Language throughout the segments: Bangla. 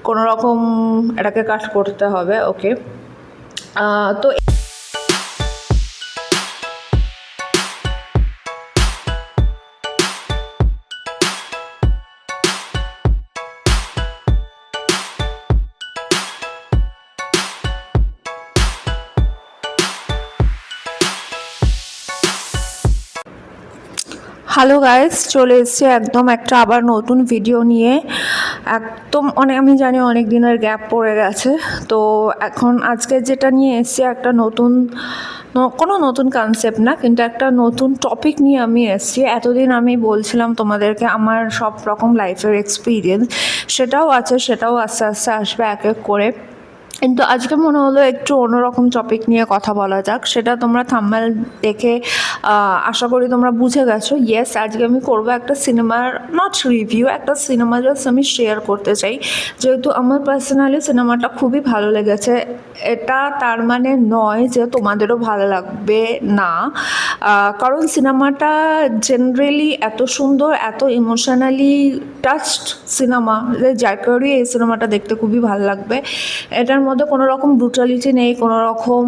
কোনো রকম এটাকে কাট করতে হবে। ওকে, তো হ্যালো গাইস, চলে এসেছে একদম একটা আবার নতুন ভিডিও নিয়ে। একদম আমি জানি অনেক দিনের গ্যাপ পড়ে গেছে, তো এখন আজকে যেটা নিয়ে এসেছি একটা কোনো নতুন কনসেপ্ট না, কিন্তু একটা নতুন টপিক নিয়ে আমি এসেছি। এতদিন আমি বলছিলাম তোমাদেরকে আমার সব রকম লাইফের এক্সপিরিয়েন্স, সেটাও আছে, সেটাও আস্তে আস্তে আসবে এক এক করে। কিন্তু আজকে মনে হলো একটু অন্যরকম টপিক নিয়ে কথা বলা যাক। সেটা তোমরা থাম্বনেল দেখে আশা করি তোমরা বুঝে গেছো। ইয়েস, আজকে আমি করবো একটা সিনেমার নট রিভিউ, একটা সিনেমা জাস্ট আমি শেয়ার করতে চাই। যেহেতু আমার পার্সোনালি সিনেমাটা খুবই ভালো লেগেছে, এটা তার মানে নয় যে তোমাদেরও ভালো লাগবে না, কারণ সিনেমাটা জেনারেলি এত সুন্দর, এত ইমোশনালি টাচড সিনেমা, যার কারণে এই সিনেমাটা দেখতে খুবই ভালো লাগবে। এটার মধ্যে কোনো রকম ব্রুটালিটি নেই, কোনো রকম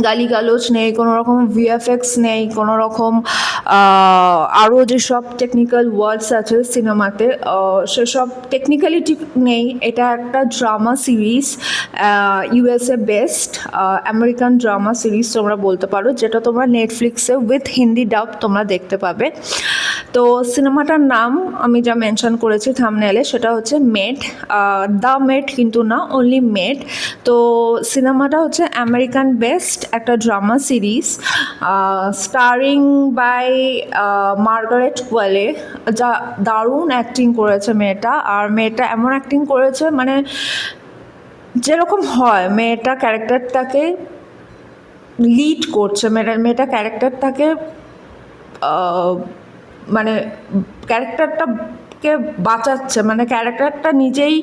গালিগালোচ নেই, কোনো রকম ভিএফএক্স নেই, কোনো রকম আরও যেসব টেকনিক্যাল ওয়ার্ডস আছে সিনেমাতে সেসব টেকনিক্যালিটি নেই। এটা একটা drama series, USA best American drama series তোমরা বলতে পারো, যেটা তোমরা নেটফ্লিক্সে উইথ হিন্দি ডাব তোমরা দেখতে পাবে। তো সিনেমাটার নাম আমি যা মেনশন করেছি থাম্বনেলে, সেটা হচ্ছে মেড। দ্য মেড কিন্তু না, অনলি মেড। তো সিনেমাটা হচ্ছে আমেরিকান বেস্ট একটা drama series, starring by Margaret Qualley. যা দারুণ অ্যাক্টিং করেছে মেয়েটা, আর মেয়েটা এমন অ্যাক্টিং করেছে মানে যেরকম হয়, মেয়েটা ক্যারেক্টারটাকে লিড করছে, মেয়েটা ক্যারেক্টারটাকে মানে ক্যারেক্টারটাকে বাঁচাচ্ছে, মানে ক্যারেক্টারটা নিজেই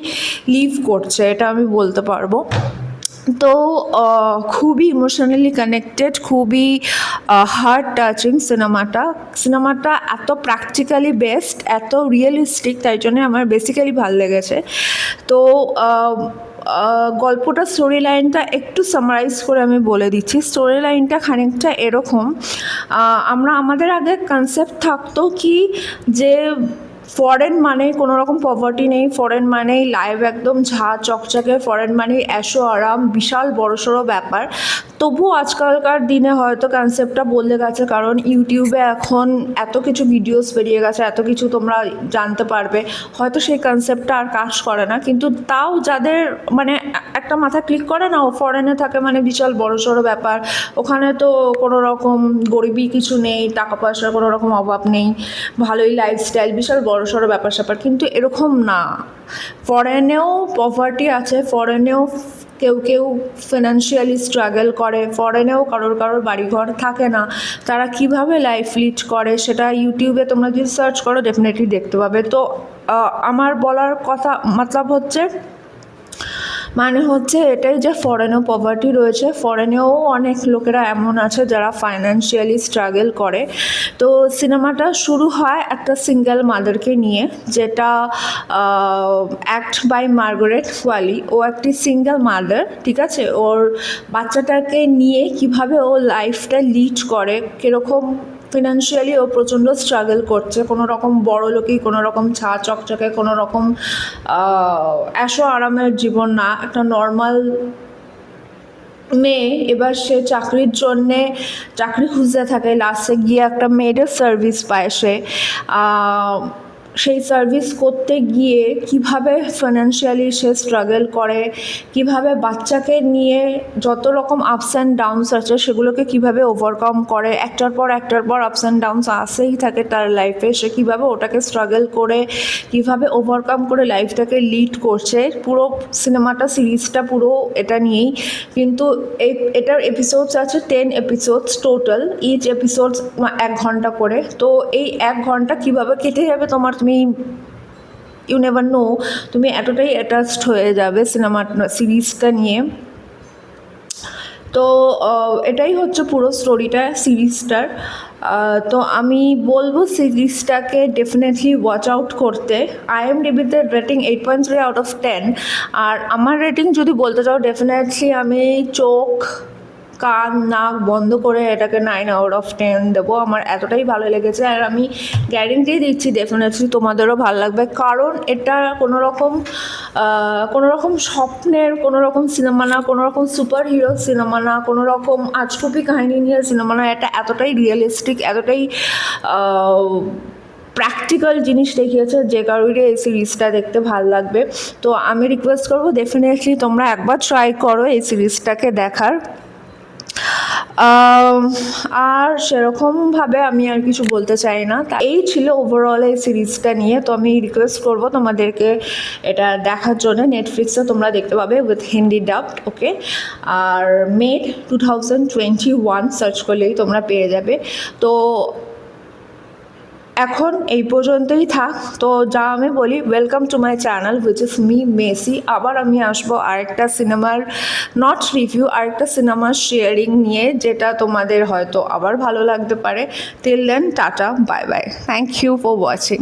লিভ করছে, এটা আমি বলতে পারবো। তো খুবই ইমোশনালি কানেক্টেড, খুবই হার্ট টাচিং সিনেমাটা এত প্র্যাকটিক্যালি বেস্ট, এত রিয়েলিস্টিক, তাই জন্য আমার বেসিক্যালি ভালো লেগেছে। তো গল্পটা স্টোরি লাইনটা একটু সামারাইজ করে আমি বলে দিচ্ছি। স্টোরি লাইনটা খানিকটা এরকম, আমাদের আগে কনসেপ্ট থাকতো কি যে ফরেন মানেই কোনো রকম পভার্টি নেই, ফরেন মানেই লাইফ একদম ঝাঁ চকচকে, ফরেন মানেই এশো আরাম, বিশাল বড়সড় ব্যাপার। তবুও আজকালকার দিনে হয়তো কনসেপ্টটা বদলে গেছে, কারণ ইউটিউবে এখন এত কিছু ভিডিওস বেরিয়ে গেছে, এত কিছু তোমরা জানতে পারবে, হয়তো সেই কনসেপ্টটা আর কাজ করে না। কিন্তু তাও যাদের মানে একটা মাথা ক্লিক করে না, ও ফরেনে থাকে মানে বিশাল বড়সড় ব্যাপার, ওখানে তো কোনো রকম গরিবি কিছু নেই, টাকা পয়সার কোনো রকম অভাব নেই, ভালোই লাইফস্টাইল, বিশাল বড়সড় ব্যাপার স্যাপার। কিন্তু এরকম না, ফরেনেও পভার্টি আছে, ফরেনেও কেউ কেউ ফিনান্সিয়ালি স্ট্রাগল করে, ফরেনেও কারোর বাড়িঘর থাকে না, তারা কিভাবে লাইফ লিড করে সেটা ইউটিউবে তোমরা যদি সার্চ করো ডেফিনেটলি দেখতে পাবে। তো আমার বলার কথা মানে হচ্ছে এটাই যে ফরেনেও পভার্টি রয়েছে, ফরেনেও অনেক লোকেরা এমন আছে যারা ফাইন্যান্সিয়ালি স্ট্রাগল করে। তো সিনেমাটা শুরু হয় একটা সিঙ্গেল মাদারকে নিয়ে, যেটা অ্যাক্ট বাই মার্গারেট কোয়ালি। ও একটি সিঙ্গেল মাদার, ঠিক আছে, ওর বাচ্চাটাকে নিয়ে কিভাবে ও লাইফটা লিড করে, কীরকম ফিনান্সিয়ালি ও প্রচণ্ড স্ট্রাগল করছে, কোনো রকম বড়লোকি, কোনো রকম ছা চকচকে, কোনো রকম এশো আরামের জীবন না, একটা নর্মাল মেয়ে। এবার সে চাকরি খুঁজতে থাকে, লাস্টে গিয়ে একটা মেডের সার্ভিস পায় সে। সেই সার্ভিস করতে গিয়ে কিভাবে ফাইন্যান্সিয়ালি সে স্ট্রাগল করে, কিভাবে বাচ্চাকে নিয়ে যত রকম আপস অ্যান্ড ডাউনস আছে সেগুলোকে কিভাবে ওভারকাম করে, একটার পর আপস অ্যান্ড ডাউনস আসেই থাকে তার লাইফে, সে কীভাবে ওটাকে স্ট্রাগল করে, কিভাবে ওভারকাম করে লাইফটাকে লিড করছে। পুরো সিরিজটা পুরো এটা নিয়েই। কিন্তু এটার এপিসোডস আছে 10 এপিসোডস টোটাল, ইচ এপিসোডস 1 ঘন্টা করে। তো এই 1 ঘন্টা কীভাবে কেটে যাবে তুমি ইউ নেভার নো, তুমি এতটাই অ্যাটাচড হয়ে যাবে সিরিজটা নিয়ে। তো এটাই হচ্ছে পুরো স্টোরিটা সিরিজটার। তো আমি বলবো সিরিজটাকে ডেফিনেটলি ওয়াচ আউট করতে। IMDb-তে রেটিং 8.3 আউট অফ 10। আর আমার রেটিং যদি বলতে চাও, ডেফিনেটলি আমি চোখ কান নাক বন্ধ করে এটাকে 9 আউট অফ 10 দেবো। আমার এতটাই ভালো লেগেছে, আর আমি গ্যারেন্টি দিচ্ছি ডেফিনেটলি তোমাদেরও ভালো লাগবে, কারণ এটা কোনো রকম স্বপ্নের কোনো রকম সিনেমা না, কোনো রকম সুপার হিরো সিনেমা না, কোনো রকম আজগুবি কাহিনী নিয়ে সিনেমা না। এটা এতটাই রিয়েলিস্টিক, এতটাই প্র্যাকটিক্যাল জিনিস দেখিয়েছে, যে কারণে এই সিরিজটা দেখতে ভালো লাগবে। তো আমি রিকোয়েস্ট করবো ডেফিনেটলি তোমরা একবার ট্রাই করো এই সিরিজটাকে দেখার। আর সেরকমভাবে আমি আর কিছু বলতে চাই না। তা এই ছিল ওভারঅল এই সিরিজটা নিয়ে। তো আমি রিকোয়েস্ট করব তোমাদেরকে এটা দেখার জন্য। নেটফ্লিক্সে তোমরা দেখতে পাবে উইথ হিন্দি ডাব, ওকে। আর মেড 2021 সার্চ করলেই তোমরা পেয়ে যাবে। তো এখন এই পর্যন্তই থাক। তো যা আমি বলি, welcome to my channel which is me Messi. আবার আমি আসবো আরেকটা সিনেমার নট রিভিউ, আরেকটা সিনেমার শেয়ারিং নিয়ে, যেটা তোমাদের হয়তো আবার ভালো লাগতে পারে। Till then tata, bye bye, thank you for watching.